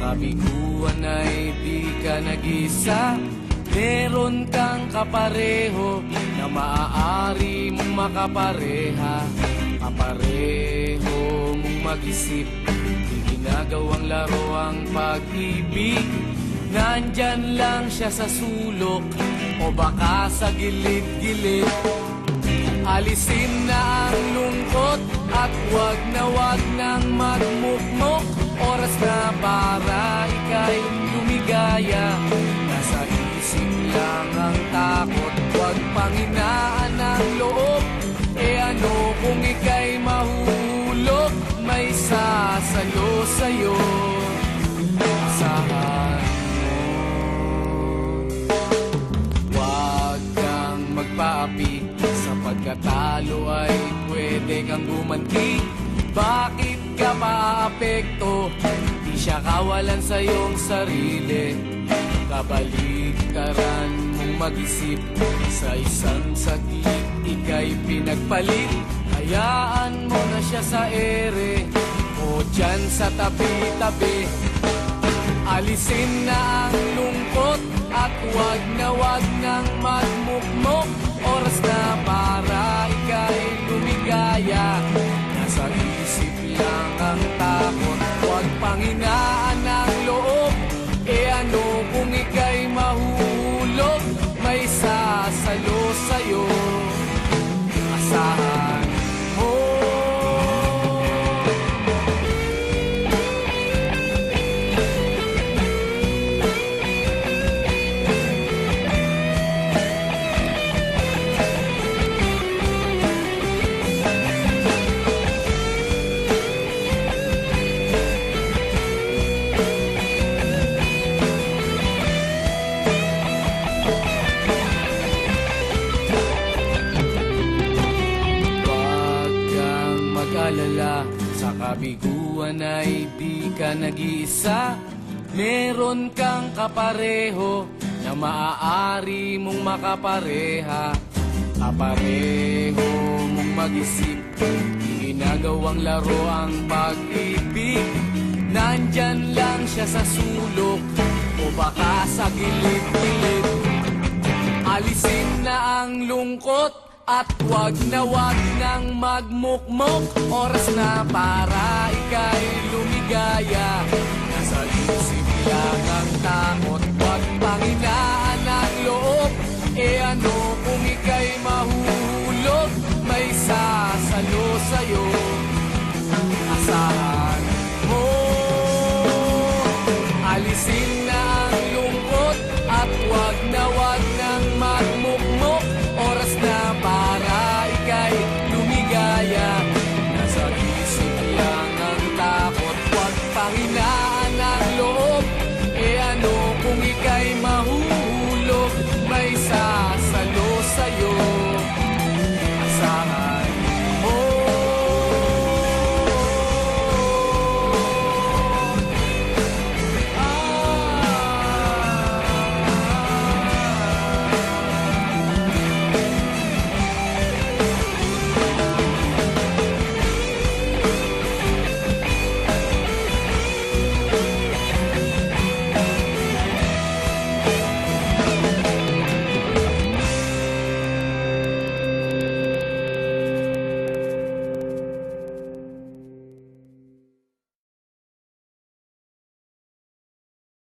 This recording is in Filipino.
kabiguan ay di ka nag-isa. Meron kang kapareho na maaari mong makapareha. Kapareho mong mag-isip, di ginagawang laro ang pag-ibig. Nandyan lang siya sa sulok o baka sa gilid-gilid. Alisin na ang lungkot at wag nang magmukmok. Oras na para ika'y lumigaya. Nasa isip lang ang takot, wag panghinaan ang loob. E ano kung ika'y mahulog, may sasalo sa'yo. Asahan mo, wag kang magpaapi. Sa pagkatalo ay pwede kang gumanti. Bakit ka maapekto? Di siya kawalan sa iyong sarili. Kabaliktaran mong mag-isip. Sa isang saglit ika'y pinagpalit. Hayaan mo na siya sa ere o dyan sa tabi-tabi. Alisin na ang lungkot at wag nang magmukmok. Oras na para ika'y lumigaya. Nasa isip lang ang takot, huwag panghinaan ang loob. E ano kung ika'y mahulog, may sasalo sa'yo. Asahan mo. Sa kabiguan ay di ka nag-iisa. Meron kang kapareho na maaari mong makapareha. Kapareho mong mag-isip, ginagawang laro ang pag-ibig. Nandyan lang siya sa sulok o baka sa gilid-gilid. Alisin na ang lungkot at wag nang magmukmok. Oras na para ika'y lumigaya. Nasa isip lang ang takot, wag panghinaan